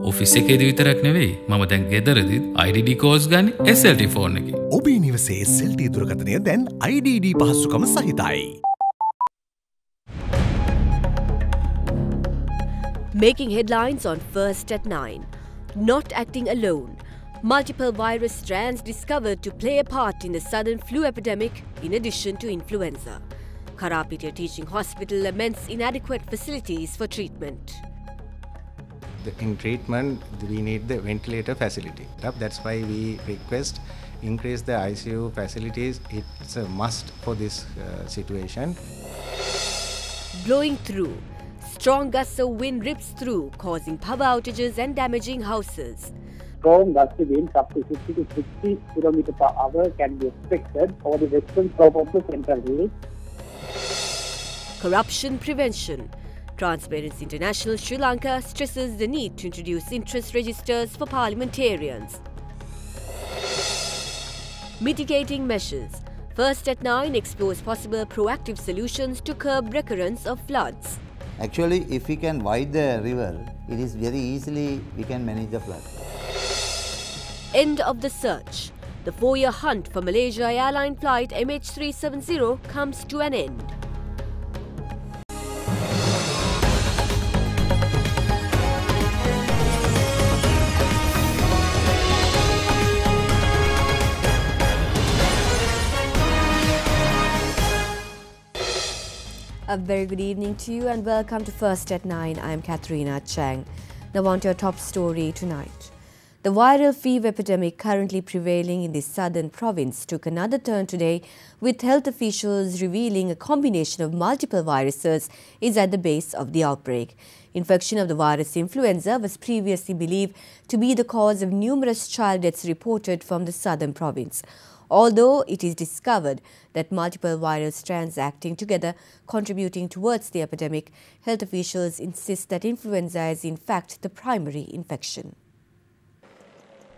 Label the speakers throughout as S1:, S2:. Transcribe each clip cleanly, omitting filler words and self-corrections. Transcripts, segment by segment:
S1: Office එකේදී විතරක් නෙවෙයි මම දැන් ගෙදරදීත් IDD කෝල්ස් ගන්න SLT ෆෝන් එකේ.
S2: ඔබේ නිවසේ SLT දුරකථනය දැන් IDD පහසුකම සහිතයි.
S3: Making headlines on First at 9. Not acting alone. Multiple virus strands discovered to play a part in the southern flu epidemic in addition to influenza. Karapitiya Teaching Hospital laments inadequate facilities for treatment.
S4: In treatment, we need the ventilator facility. That's why we request increase the ICU facilities. It's a must for this situation.
S3: Blowing through. Strong gusts of wind rips through, causing power outages and damaging houses.
S5: Strong gusty winds up to 50 to 60 km per hour can be expected over the western slope of the central hills.
S3: Corruption prevention. Transparency International Sri Lanka stresses the need to introduce interest registers for parliamentarians. Mitigating measures. First at 9 explores possible proactive solutions to curb recurrence of floods.
S6: Actually, if we can widen the river, it is very easily we can manage the flood.
S3: End of the search. The 4-year hunt for Malaysia airline flight MH370 comes to an end. A very good evening to you and welcome to First at 9. I am Katharina Chang. Now on to our top story tonight. The viral fever epidemic currently prevailing in the southern province took another turn today, with health officials revealing a combination of multiple viruses is at the base of the outbreak. Infection of the virus influenza was previously believed to be the cause of numerous child deaths reported from the southern province. Although it is discovered that multiple viral strands acting together contributing towards the epidemic, health officials insist that influenza is in fact the primary infection.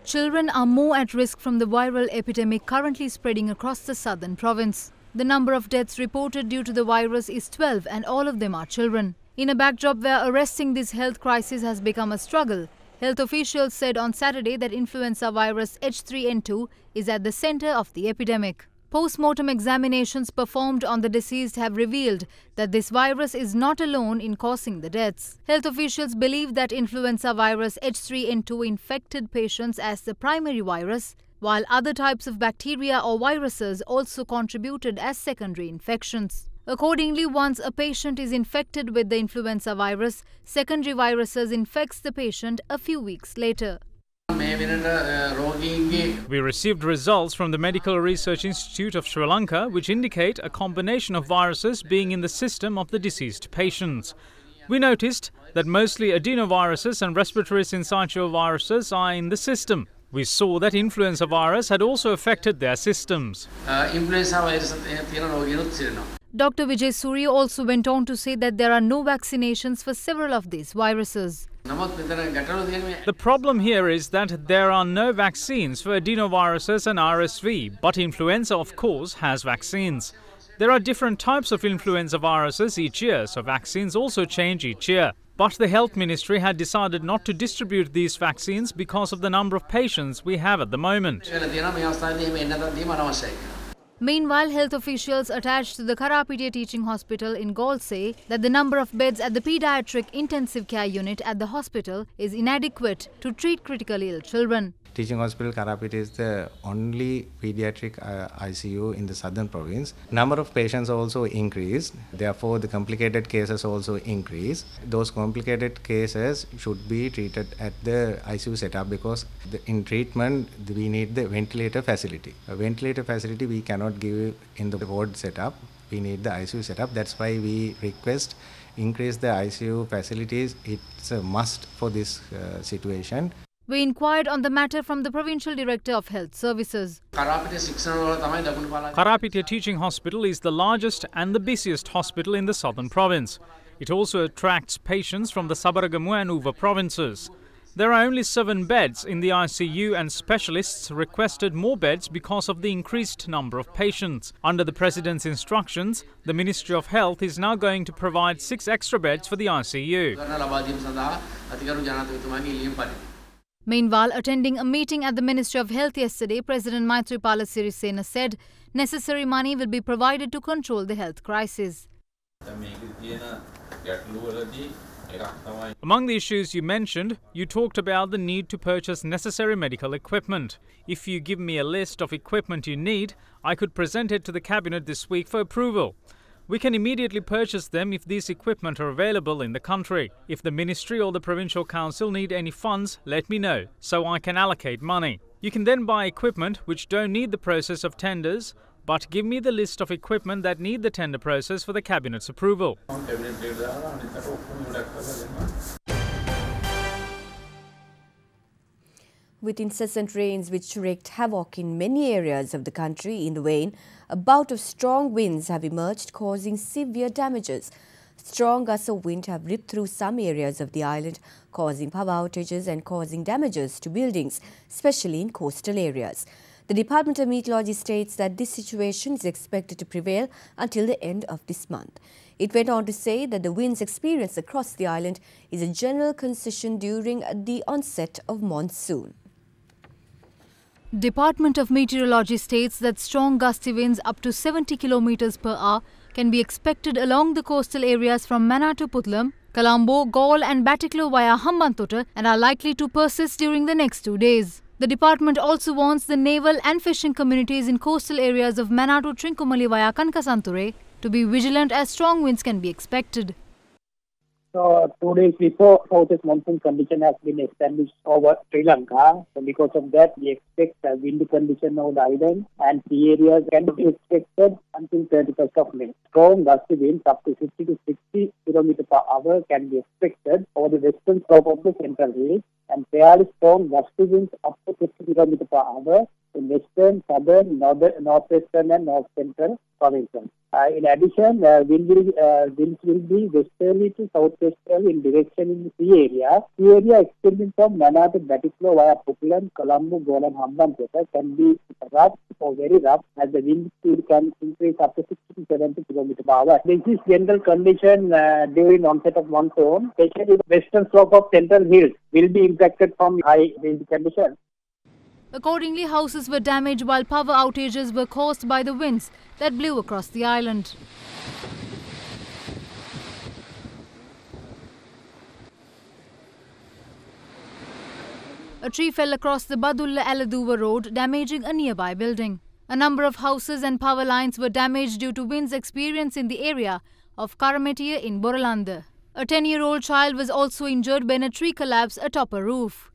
S7: Children are more at risk from the viral epidemic currently spreading across the southern province. The number of deaths reported due to the virus is 12 and all of them are children. In a backdrop where arresting this health crisis has become a struggle, health officials said on Saturday that influenza virus H3N2 is at the center of the epidemic. Post-mortem examinations performed on the deceased have revealed that this virus is not alone in causing the deaths. Health officials believe that influenza virus H3N2 infected patients as the primary virus, while other types of bacteria or viruses also contributed as secondary infections. Accordingly, once a patient is infected with the influenza virus, secondary viruses infects the patient a few weeks later.
S8: We received results from the Medical Research Institute of Sri Lanka which indicate a combination of viruses being in the system of the deceased patients. We noticed that mostly adenoviruses and respiratory syncytial viruses are in the system. We saw that influenza virus had also affected their systems.
S7: Dr. Vijay Surya also went on to say that there are no vaccinations for several of these viruses.
S8: The problem here is that there are no vaccines for adenoviruses and RSV, but influenza, of course, has vaccines. There are different types of influenza viruses each year, so vaccines also change each year. But the Health Ministry had decided not to distribute these vaccines because of the number of patients we have at the moment.
S7: Meanwhile, health officials attached to the Karapitiya Teaching Hospital in Galle say that the number of beds at the pediatric intensive care unit at the hospital is inadequate to treat critically ill children.
S4: Teaching Hospital Karapitiya is the only pediatric ICU in the southern province. Number of patients also increased, therefore the complicated cases also increase. Those complicated cases should be treated at the ICU setup because in treatment we need the ventilator facility. A ventilator facility we cannot give in the ward setup, we need the ICU setup. That's why we request increase the ICU facilities. It's a must for this situation.
S7: We inquired on the matter from the Provincial Director of Health Services.
S8: Karapitiya Teaching Hospital is the largest and the busiest hospital in the southern province. It also attracts patients from the Sabaragamu and Uva provinces. There are only 7 beds in the ICU and specialists requested more beds because of the increased number of patients. Under the President's instructions, the Ministry of Health is now going to provide 6 extra beds for the ICU.
S7: Meanwhile, attending a meeting at the Ministry of Health yesterday, President Maithripala Sirisena said necessary money will be provided to control the health crisis.
S8: Among the issues you mentioned, you talked about the need to purchase necessary medical equipment. If you give me a list of equipment you need, I could present it to the Cabinet this week for approval. We can immediately purchase them if these equipment are available in the country. If the Ministry or the Provincial Council need any funds, let me know, so I can allocate money. You can then buy equipment which don't need the process of tenders, but give me the list of equipment that need the tender process for the Cabinet's approval.
S3: With incessant rains which wreaked havoc in many areas of the country in the vein, a bout of strong winds have emerged, causing severe damages. Strong gusts of wind have ripped through some areas of the island, causing power outages and causing damages to buildings, especially in coastal areas. The Department of Meteorology states that this situation is expected to prevail until the end of this month. It went on to say that the winds experienced across the island is a general concession during the onset of monsoon.
S7: Department of Meteorology states that strong gusty winds up to 70 km per hour can be expected along the coastal areas from Mannar to Puttalam, Colombo, Galle and Batticaloa via Hambantota and are likely to persist during the next 2 days. The department also warns the naval and fishing communities in coastal areas of Mannar to Trincomalee via Kankasanture to be vigilant as strong winds can be expected.
S5: So 2 days before, southwest monsoon condition has been established over Sri Lanka. So because of that, we expect a windy condition over the island and sea areas can be expected until 31st of May. Strong gusty winds up to 50 to 60 km per hour can be expected over the western slope of the Central Hills and fairly strong gusty winds up to 50 km per hour in western, southern, northwestern and north central provinces. In addition, winds will be westerly to southwesterly in direction in the sea area. Sea area extending from Mannar to Batticaloa via Puttalam, Colombo, Galle and Hambantota can be rough or very rough as the wind speed can increase up to 60 to 70 km per hour. This is general condition during onset of monsoon, especially the western slope of Central Hills will be impacted from high wind conditions.
S7: Accordingly, houses were damaged while power outages were caused by the winds that blew across the island. A tree fell across the Badulla-Aladuwa road, damaging a nearby building. A number of houses and power lines were damaged due to winds experienced in the area of Karametiya in Boralanda. A 10-year-old child was also injured when a tree collapsed atop a roof.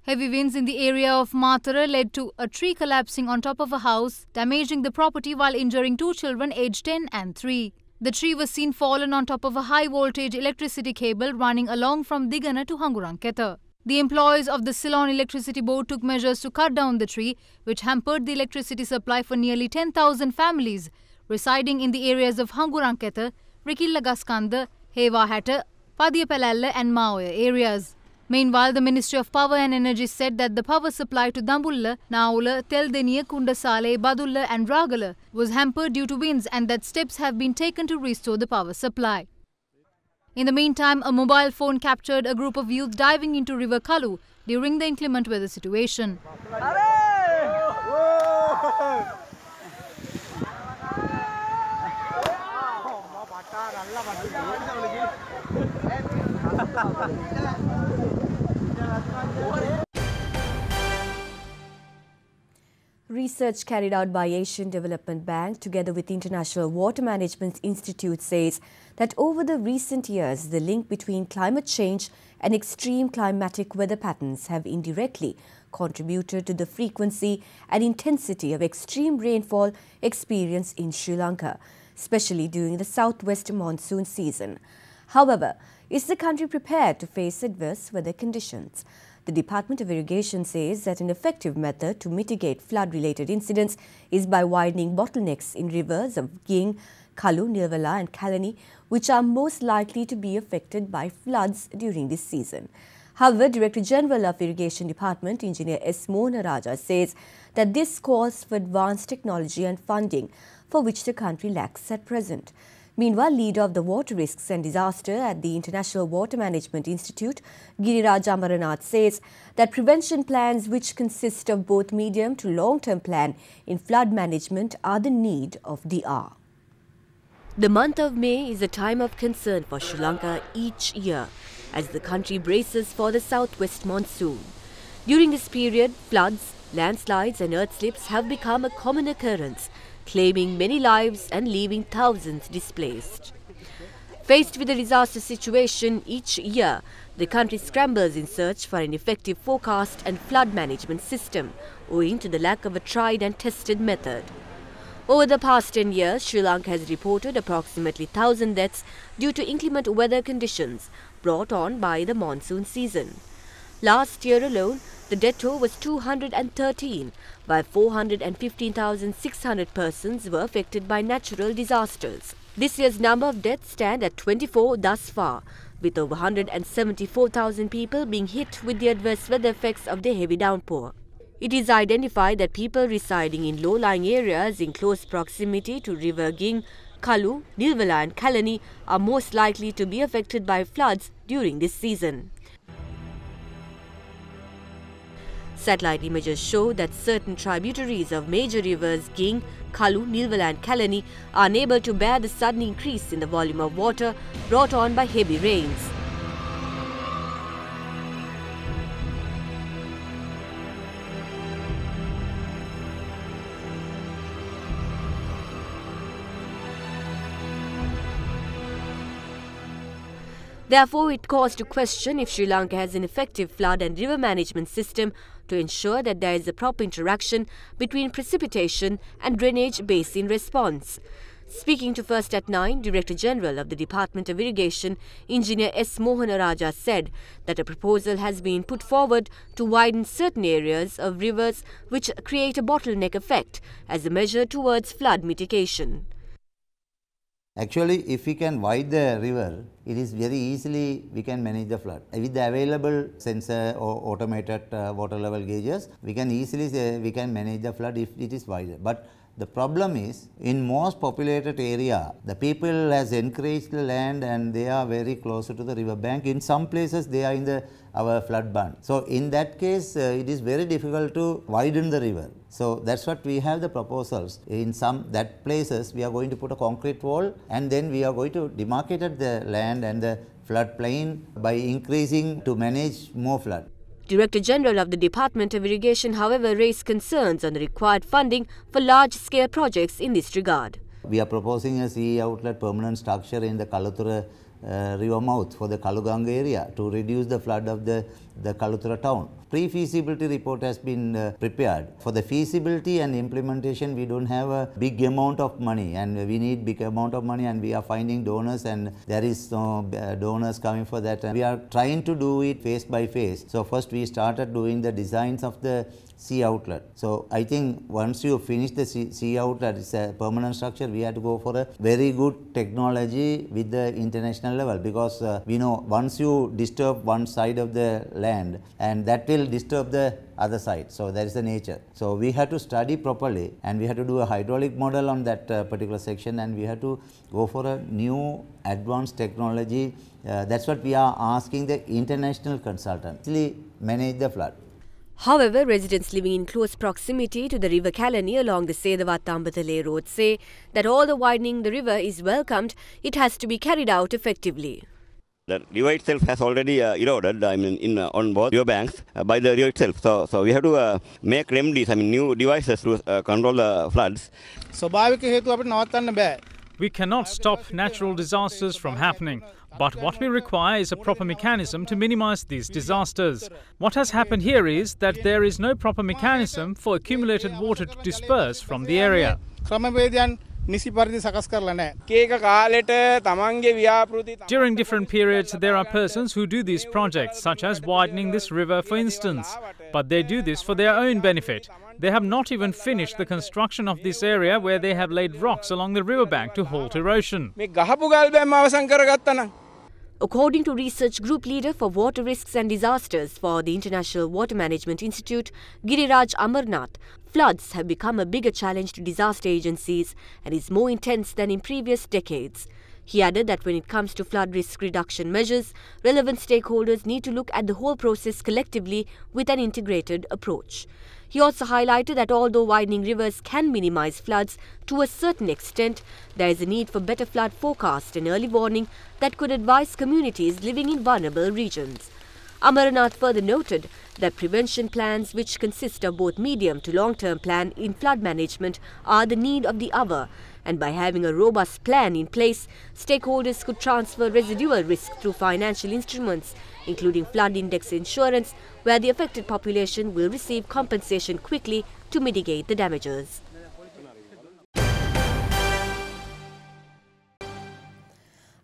S7: Heavy winds in the area of Matara led to a tree collapsing on top of a house, damaging the property while injuring 2 children aged 10 and 3. The tree was seen fallen on top of a high-voltage electricity cable running along from Digana to Hanguranketha. The employees of the Ceylon Electricity Board took measures to cut down the tree, which hampered the electricity supply for nearly 10,000 families residing in the areas of Hanguranketha, Rikilla-Gaskanda, Hewa-Hatta, Padiyapalalla and Maoya areas. Meanwhile, the Ministry of Power and Energy said that the power supply to Dambulla, Naula, Teldeniya, Kundasale, Badulla and Ragala was hampered due to winds and that steps have been taken to restore the power supply. In the meantime, a mobile phone captured a group of youth diving into River Kalu during the inclement weather situation.
S3: Research carried out by Asian Development Bank together with International Water Management Institute says that over the recent years, the link between climate change and extreme climatic weather patterns have indirectly contributed to the frequency and intensity of extreme rainfall experienced in Sri Lanka, especially during the southwest monsoon season. However, is the country prepared to face adverse weather conditions? The Department of Irrigation says that an effective method to mitigate flood-related incidents is by widening bottlenecks in rivers of Ging, Kalu, Nilvala and Kalani, which are most likely to be affected by floods during this season. However, Director General of Irrigation Department, Engineer S. Mohanaraja, says that this calls for advanced technology and funding, for which the country lacks at present. Meanwhile, leader of the Water Risks and Disaster at the International Water Management Institute, Giriraj Amaranath, says that prevention plans, which consist of both medium to long-term plan in flood management, are the need of the hour. The month of May is a time of concern for Sri Lanka each year, as the country braces for the southwest monsoon. During this period, floods, landslides and earth slips have become a common occurrence, claiming many lives and leaving thousands displaced. Faced with a disaster situation each year, the country scrambles in search for an effective forecast and flood management system, owing to the lack of a tried and tested method. Over the past 10 years, Sri Lanka has reported approximately 1,000 deaths due to inclement weather conditions brought on by the monsoon season. Last year alone, the death toll was 213, while 415,600 persons were affected by natural disasters. This year's number of deaths stand at 24 thus far, with over 174,000 people being hit with the adverse weather effects of the heavy downpour. It is identified that people residing in low-lying areas in close proximity to River Ging, Kalu, Nilvala and Kalani are most likely to be affected by floods during this season. Satellite images show that certain tributaries of major rivers Ging, Kalu, Nilvala and Kalani are unable to bear the sudden increase in the volume of water brought on by heavy rains. Therefore, it calls to question if Sri Lanka has an effective flood and river management system to ensure that there is a proper interaction between precipitation and drainage basin response. Speaking to First at 9, Director General of the Department of Irrigation, Engineer S. Mohanaraja, said that a proposal has been put forward to widen certain areas of rivers which create a bottleneck effect as a measure towards flood mitigation.
S6: Actually, if we can widen the river, it is very easily we can manage the flood. With the available sensor or automated water level gauges, we can easily say we can manage the flood if it is wider. But the problem is, in most populated area, the people has encouraged the land and they are very closer to the river bank. In some places, they are in our flood band. So, in that case, it is very difficult to widen the river. So, that's what we have the proposals. In some places, we are going to put a concrete wall and then we are going to demarcate the land and the flood plain by increasing to manage more flood.
S3: Director General of the Department of Irrigation, however, raised concerns on the required funding for large-scale projects in this regard.
S6: We are proposing a sea outlet permanent structure in the Kaluthura river mouth for the Kaluganga area to reduce the flood of the Kaluthura town. Pre-feasibility report has been prepared. For the feasibility and implementation, we don't have a big amount of money and we need big amount of money, and we are finding donors and there is no donors coming for that. And we are trying to do it phase by phase. So first we started doing the designs of the sea outlet. So I think once you finish the sea outlet, it's a permanent structure, we have to go for a very good technology with the international level, because we know once you disturb one side of the land and that will disturb the other side. So that is the nature. So we have to study properly and we have to do a hydraulic model on that particular section, and we have to go for a new advanced technology. That's what we are asking the international consultant to manage the flood.
S3: However, residents living in close proximity to the River Kalani along the Sedawat-Ambatale road say that although widening the river is welcomed, it has to be carried out effectively.
S9: The river itself has already eroded, on both river banks by the river itself. So we have to make remedies, new devices to control the floods.
S8: We cannot stop natural disasters from happening, but what we require is a proper mechanism to minimize these disasters. What has happened here is that there is no proper mechanism for accumulated water to disperse from the area. During different periods, there are persons who do these projects, such as widening this river, for instance. But they do this for their own benefit. They have not even finished the construction of this area where they have laid rocks along the riverbank to halt erosion.
S3: According to research group leader for water risks and disasters for the International Water Management Institute, Giriraj Amarnath, floods have become a bigger challenge to disaster agencies and is more intense than in previous decades. He added that when it comes to flood risk reduction measures, relevant stakeholders need to look at the whole process collectively with an integrated approach. He also highlighted that although widening rivers can minimize floods to a certain extent, there is a need for better flood forecast and early warning that could advise communities living in vulnerable regions. Amarnath further noted that prevention plans, which consist of both medium to long-term plan in flood management, are the need of the hour, and by having a robust plan in place, stakeholders could transfer residual risk through financial instruments, including flood index insurance, where the affected population will receive compensation quickly to mitigate the damages.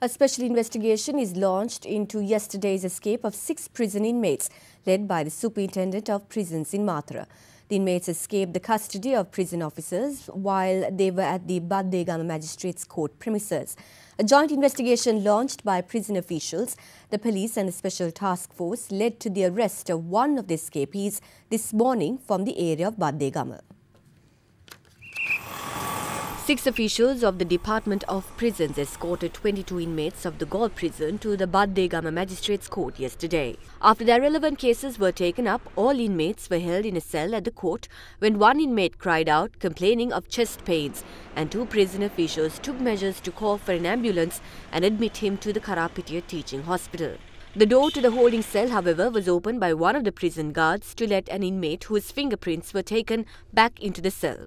S3: A special investigation is launched into yesterday's escape of 6 prison inmates, led by the Superintendent of Prisons in Mathura. The inmates escaped the custody of prison officers while they were at the Baddegama Magistrates Court premises. A joint investigation launched by prison officials, the police and a special task force led to the arrest of one of the escapees this morning from the area of Baddegama. 6 officials of the Department of Prisons escorted 22 inmates of the Gaul prison to the Baddegama Magistrates Court yesterday. After their relevant cases were taken up, all inmates were held in a cell at the court when one inmate cried out, complaining of chest pains, and 2 prison officials took measures to call for an ambulance and admit him to the Karapitiya Teaching Hospital. The door to the holding cell, however, was opened by one of the prison guards to let an inmate whose fingerprints were taken back into the cell.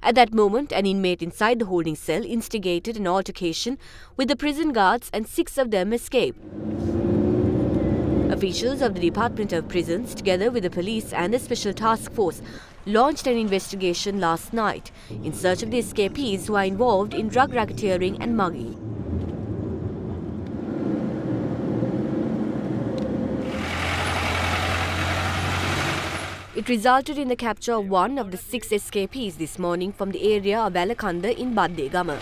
S3: At that moment, an inmate inside the holding cell instigated an altercation with the prison guards and 6 of them escaped. Officials of the Department of Prisons, together with the police and the Special Task Force, launched an investigation last night in search of the escapees who are involved in drug racketeering and mugging. It resulted in the capture of one of the 6 escapees this morning from the area of Alakanda in Baddegama.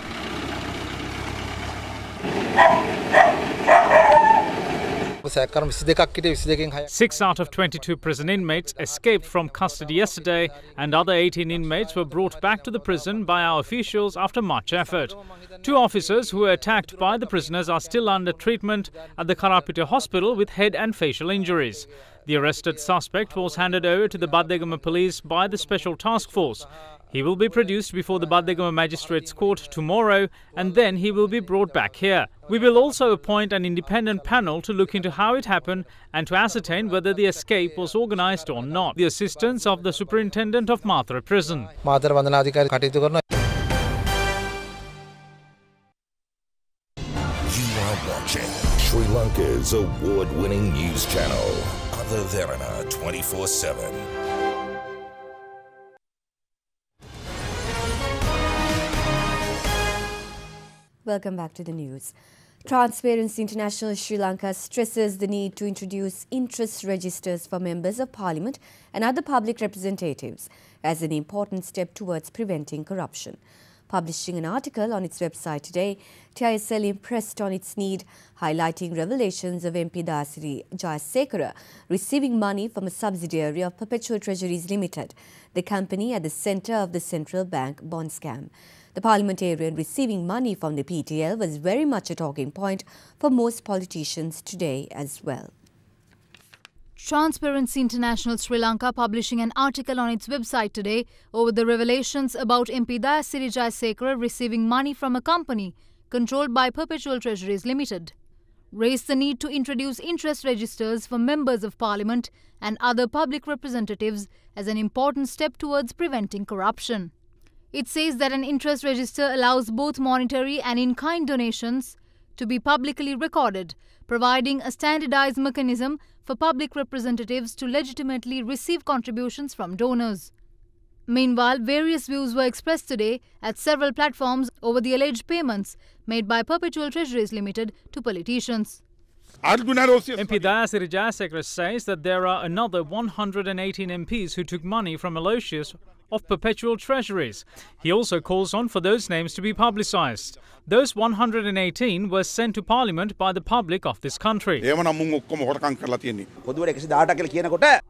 S8: Six out of 22 prison inmates escaped from custody yesterday, and other 18 inmates were brought back to the prison by our officials after much effort. 2 officers who were attacked by the prisoners are still under treatment at the Karapitiya Hospital with head and facial injuries. The arrested suspect was handed over to the Baddegama police by the Special Task Force. He will be produced before the Baddegama Magistrates Court tomorrow, and then he will be brought back here. We will also appoint an independent panel to look into how it happened and to ascertain whether the escape was organised or not. The assistance of the Superintendent of Mathura Prison.
S10: You are watching Sri Lanka's award-winning news channel, Derana 24/7.
S3: Welcome back to the news. Transparency International Sri Lanka stresses the need to introduce interest registers for members of parliament and other public representatives as an important step towards preventing corruption. Publishing an article on its website today, TISL impressed on its need, highlighting revelations of MP Dasiri Jayasekara receiving money from a subsidiary of Perpetual Treasuries Limited, the company at the centre of the central bank bond scam. The parliamentarian receiving money from the PTL was very much a talking point for most politicians today as well.
S7: Transparency International Sri Lanka publishing an article on its website today over the revelations about MP Dasiri Jayasekara receiving money from a company controlled by Perpetual Treasuries Limited, raised the need to introduce interest registers for members of parliament and other public representatives as an important step towards preventing corruption. It says that an interest register allows both monetary and in-kind donations to be publicly recorded, providing a standardized mechanism for public representatives to legitimately receive contributions from donors. Meanwhile, various views were expressed today at several platforms over the alleged payments made by Perpetual Treasuries Limited to politicians.
S8: MP Dayasiri Jayasekara says that there are another 118 MPs who took money from Aloysius of Perpetual Treasuries. He also calls on for those names to be publicised. Those 118 were sent to Parliament by the public of this country.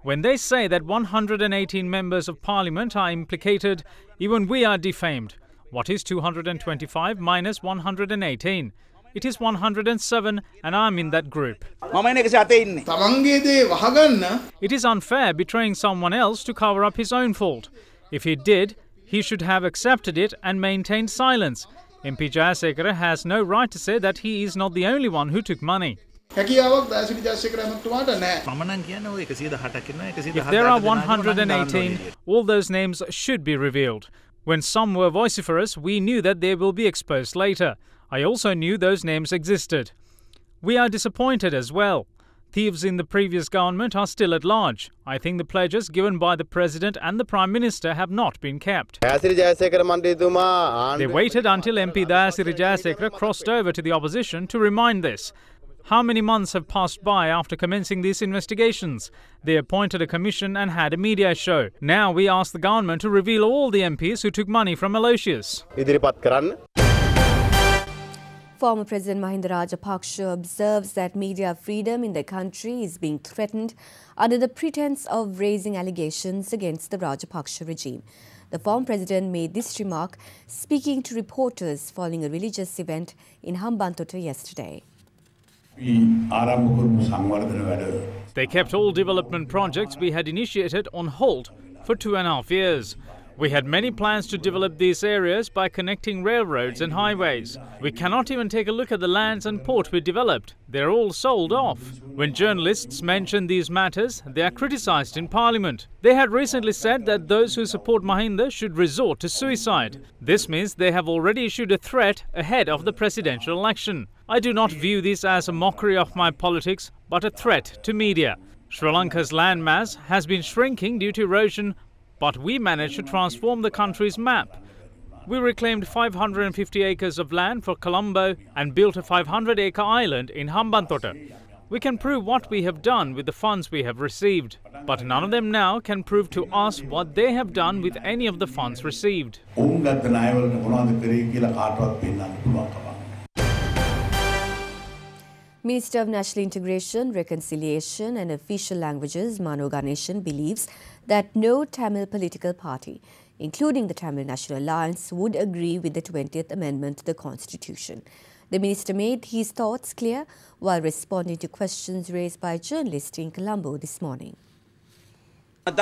S8: When they say that 118 members of Parliament are implicated, even we are defamed. What is 225 minus 118? It is 107 and I'm in that group. It is unfair betraying someone else to cover up his own fault. If he did, he should have accepted it and maintained silence. MP Jayasekara has no right to say that he is not the only one who took money. If there are 118, all those names should be revealed. When some were vociferous, we knew that they will be exposed later. I also knew those names existed. We are disappointed as well. Thieves in the previous government are still at large. I think the pledges given by the President and the Prime Minister have not been kept. They waited until MP Dayasiri Jayasekara crossed over to the opposition to remind this. How many months have passed by after commencing these investigations? They appointed a commission and had a media show. Now we ask the government to reveal all the MPs who took money from Aloysius.
S3: Former President Mahinda Rajapaksa observes that media freedom in the country is being threatened under the pretense of raising allegations against the Rajapaksa regime. The former president made this remark speaking to reporters following a religious event in Hambantota yesterday.
S8: They kept all development projects we had initiated on hold for 2.5 years. We had many plans to develop these areas by connecting railroads and highways. We cannot even take a look at the lands and port we developed. They're all sold off. When journalists mention these matters, they are criticised in Parliament. They had recently said that those who support Mahinda should resort to suicide. This means they have already issued a threat ahead of the presidential election. I do not view this as a mockery of my politics, but a threat to media. Sri Lanka's land mass has been shrinking due to erosion, but we managed to transform the country's map. We reclaimed 550 acres of land for Colombo and built a 500-acre island in Hambantota. We can prove what we have done with the funds we have received, but none of them now can prove to us what they have done with any of the funds received.
S3: Minister of National Integration, Reconciliation and Official Languages, Mano Ganeshan, believes that no Tamil political party, including the Tamil National Alliance, would agree with the 20th Amendment to the Constitution. The minister made his thoughts clear while responding to questions raised by journalists in Colombo this morning.
S8: The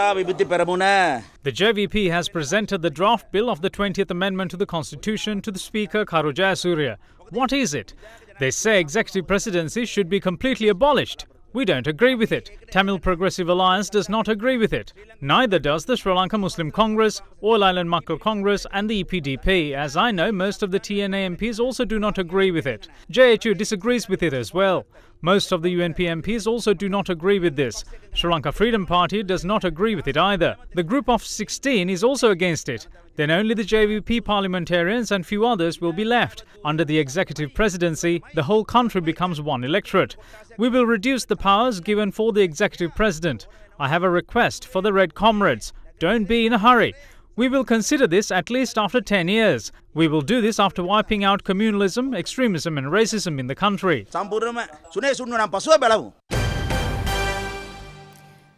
S8: JVP has presented the draft bill of the 20th Amendment to the Constitution to the Speaker Karu Jayasuriya. What is it? They say executive presidency should be completely abolished. We don't agree with it. Tamil Progressive Alliance does not agree with it. Neither does the Sri Lanka Muslim Congress, All Island Makkal Congress and the EPDP. As I know, most of the TNA MPs also do not agree with it. JHU disagrees with it as well. Most of the UNP MPs also do not agree with this. Sri Lanka Freedom Party does not agree with it either. The group of 16 is also against it. Then only the JVP parliamentarians and few others will be left. Under the executive presidency, the whole country becomes one electorate. We will reduce the powers given for the executive president. I have a request for the Red Comrades. Don't be in a hurry. We will consider this at least after 10 years. We will do this after wiping out communalism, extremism and racism in the country.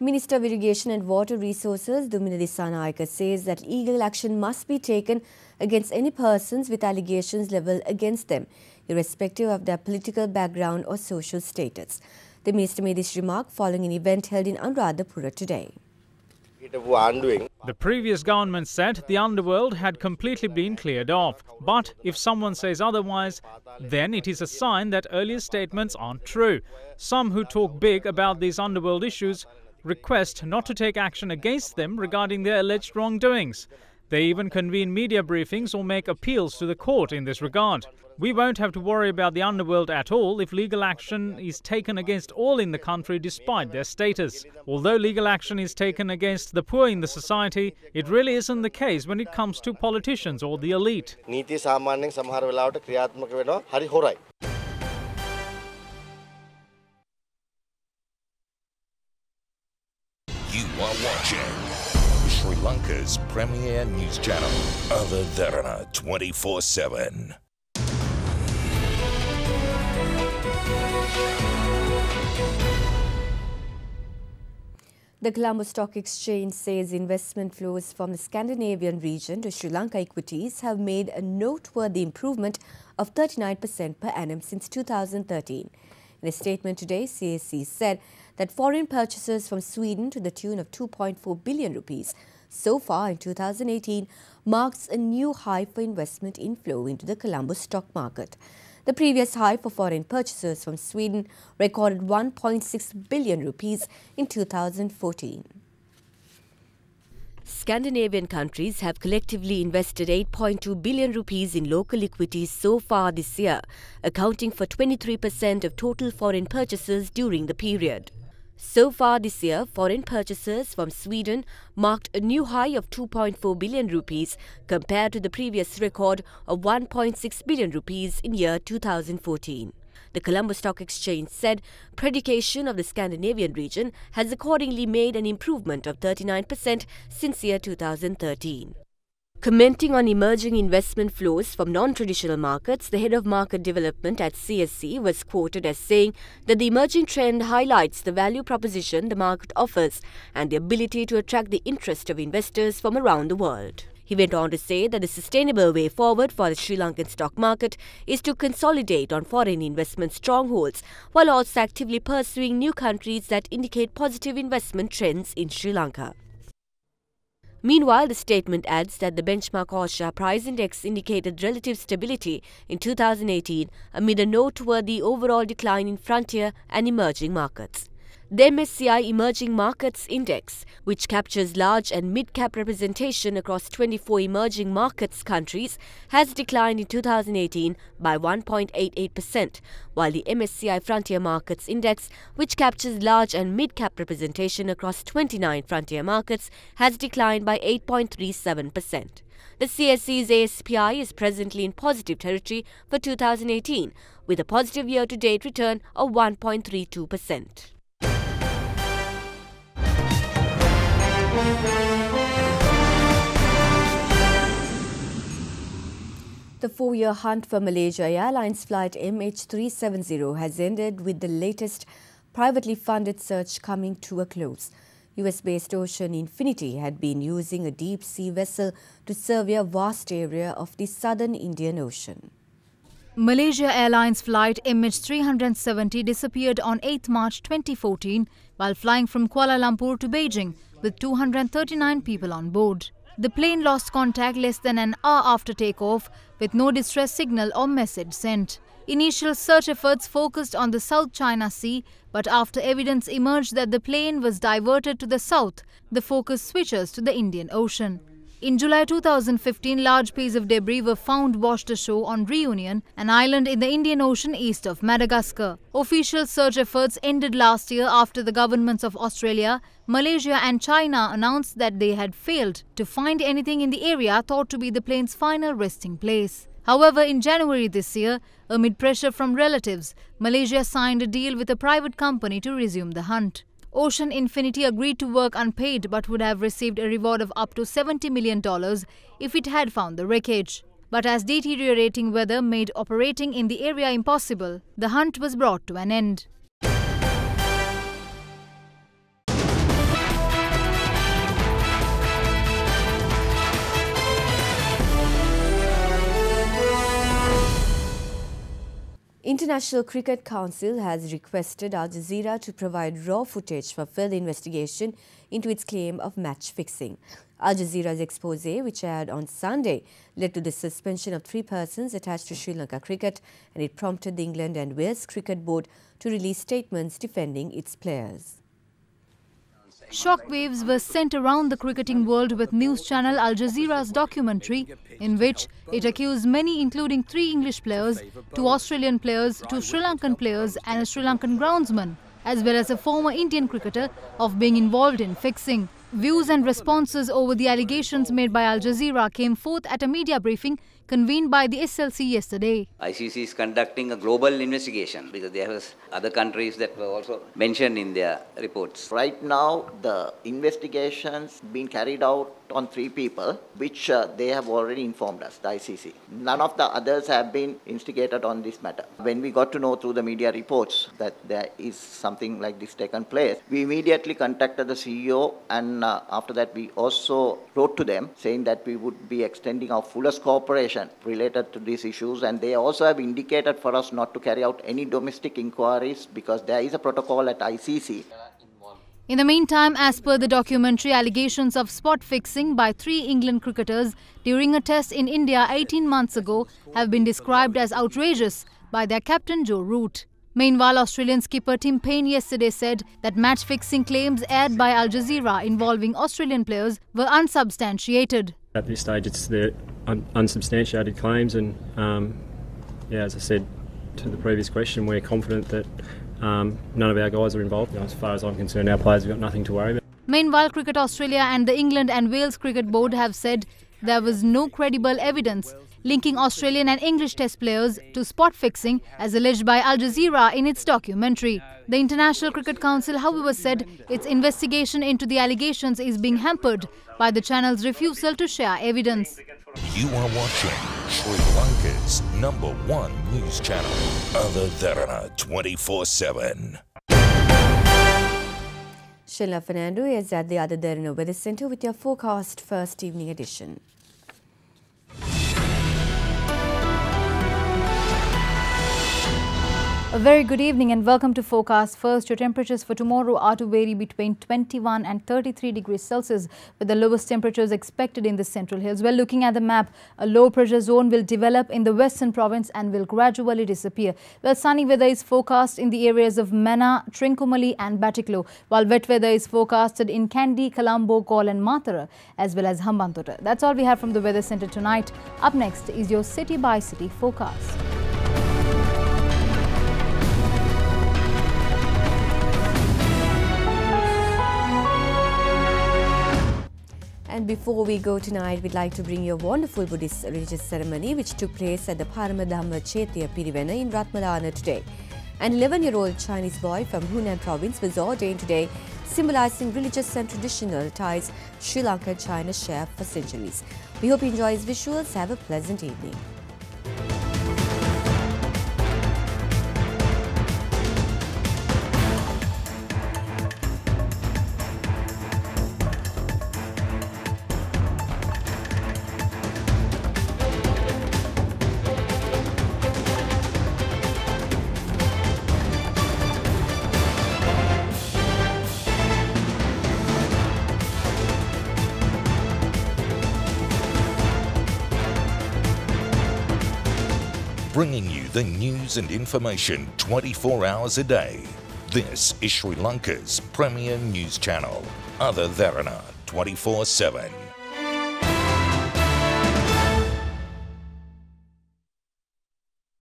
S3: Minister of Irrigation and Water Resources, Dumina Dissanayake, says that legal action must be taken against any persons with allegations levelled against them, irrespective of their political background or social status. The minister made this remark following an event held in Anuradhapura today.
S8: The previous government said the underworld had completely been cleared off. But if someone says otherwise, then it is a sign that earlier statements aren't true. Some who talk big about these underworld issues request not to take action against them regarding their alleged wrongdoings. They even convene media briefings or make appeals to the court in this regard. We won't have to worry about the underworld at all if legal action is taken against all in the country despite their status. Although legal action is taken against the poor in the society, it really isn't the case when it comes to politicians or the elite.
S10: You are watching Sri Lanka's premier news channel, Other Derana 24/7.
S3: The Colombo Stock Exchange says investment flows from the Scandinavian region to Sri Lanka equities have made a noteworthy improvement of 39% per annum since 2013. In a statement today, CSE said that foreign purchases from Sweden to the tune of 2.4 billion rupees so far in 2018 marks a new high for investment inflow into the Colombo stock market. The previous high for foreign purchasers from Sweden recorded 1.6 billion rupees in 2014. Scandinavian countries have collectively invested 8.2 billion rupees in local equities so far this year, accounting for 23% of total foreign purchases during the period. So far this year, foreign purchases from Sweden marked a new high of 2.4 billion rupees compared to the previous record of 1.6 billion rupees in year 2014. The Colombo Stock Exchange said predication of the Scandinavian region has accordingly made an improvement of 39% since year 2013. Commenting on emerging investment flows from non-traditional markets, the head of market development at CSE was quoted as saying that the emerging trend highlights the value proposition the market offers and the ability to attract the interest of investors from around the world. He went on to say that the sustainable way forward for the Sri Lankan stock market is to consolidate on foreign investment strongholds while also actively pursuing new countries that indicate positive investment trends in Sri Lanka. Meanwhile, the statement adds that the benchmark Osha price index indicated relative stability in 2018 amid a noteworthy overall decline in frontier and emerging markets. The MSCI Emerging Markets Index, which captures large and mid-cap representation across 24 emerging markets countries, has declined in 2018 by 1.88%, while the MSCI Frontier Markets Index, which captures large and mid-cap representation across 29 frontier markets, has declined by 8.37%. The CSE's ASPI is presently in positive territory for 2018, with a positive year-to-date return of 1.32%. The 4-year hunt for Malaysia Airlines flight MH370 has ended, with the latest privately funded search coming to a close. US-based Ocean Infinity had been using a deep-sea vessel to survey a vast area of the southern Indian Ocean.
S7: Malaysia Airlines flight MH370 disappeared on 8 March 2014 while flying from Kuala Lumpur to Beijing with 239 people on board. The plane lost contact less than an hour after takeoff, with no distress signal or message sent. Initial search efforts focused on the South China Sea, but after evidence emerged that the plane was diverted to the south, the focus switches to the Indian Ocean. In July 2015, large pieces of debris were found washed ashore on Reunion, an island in the Indian Ocean east of Madagascar. Official search efforts ended last year after the governments of Australia, Malaysia and China announced that they had failed to find anything in the area thought to be the plane's final resting place. However, in January this year, amid pressure from relatives, Malaysia signed a deal with a private company to resume the hunt. Ocean Infinity agreed to work unpaid but would have received a reward of up to $70 million if it had found the wreckage. But as deteriorating weather made operating in the area impossible, the hunt was brought to an end.
S3: International Cricket Council has requested Al Jazeera to provide raw footage for further investigation into its claim of match fixing. Al Jazeera's expose, which aired on Sunday, led to the suspension of 3 persons attached to Sri Lanka cricket, and it prompted the England and Wales Cricket Board to release statements defending its players.
S7: Shockwaves were sent around the cricketing world with news channel Al Jazeera's documentary, in which it accused many, including 3 English players, 2 Australian players, 2 Sri Lankan players and a Sri Lankan groundsman, as well as a former Indian cricketer, of being involved in fixing. Views and responses over the allegations made by Al Jazeera came forth at a media briefing convened by the SLC yesterday.
S11: ICC is conducting a global investigation because there was other countries that were also mentioned in their reports.
S12: Right now, the investigations being carried out on 3 people, which they have already informed us, the ICC. None of the others have been instigated on this matter. When we got to know through the media reports that there is something like this taken place, we immediately contacted the CEO, and after that we also wrote to them saying that we would be extending our fullest cooperation related to these issues, and they also have indicated for us not to carry out any domestic inquiries because there is a protocol at ICC.
S7: In the meantime, as per the documentary, allegations of spot fixing by 3 England cricketers during a test in India 18 months ago have been described as outrageous by their captain Joe Root. Meanwhile, Australian skipper Tim Payne yesterday said that match-fixing claims aired by Al Jazeera involving Australian players were unsubstantiated.
S13: At this stage, it's the unsubstantiated claims, and as I said to the previous question, we're confident that none of our guys are involved. As far as I'm concerned, our players have got nothing to worry about.
S7: Meanwhile, Cricket Australia and the England and Wales Cricket Board have said there was no credible evidence linking Australian and English test players to spot fixing as alleged by Al Jazeera in its documentary. The International Cricket Council, however, said its investigation into the allegations is being hampered by the channel's refusal to share evidence.
S10: You are watching Sri Lanka's #1 news channel, Other Derana 24/7.
S3: Sheila Fernando is at the Other Derana Weather Centre with your forecast first evening edition.
S7: A very good evening and welcome to Forecast First. Your temperatures for tomorrow are to vary between 21 and 33 degrees Celsius, with the lowest temperatures expected in the Central Hills. Well, looking at the map, a low pressure zone will develop in the Western Province and will gradually disappear. Well, sunny weather is forecast in the areas of Mena, Trincomalee and Batiklo, while wet weather is forecasted in Kandy, Colombo, Galle and Matara, as well as Hambantota. That's all we have from the Weather Centre tonight. Up next is your city by city forecast.
S3: And before we go tonight, we'd like to bring you a wonderful Buddhist religious ceremony which took place at the Paramadhamma Chaitya Pirivena in Ratmalana today. An 11-year-old Chinese boy from Hunan province was ordained today, symbolizing religious and traditional ties Sri Lanka and China share for centuries. We hope you enjoy his visuals. Have a pleasant evening.
S10: Bringing you the news and information 24 hours a day. This is Sri Lanka's premier news channel, Other Derana 24/7.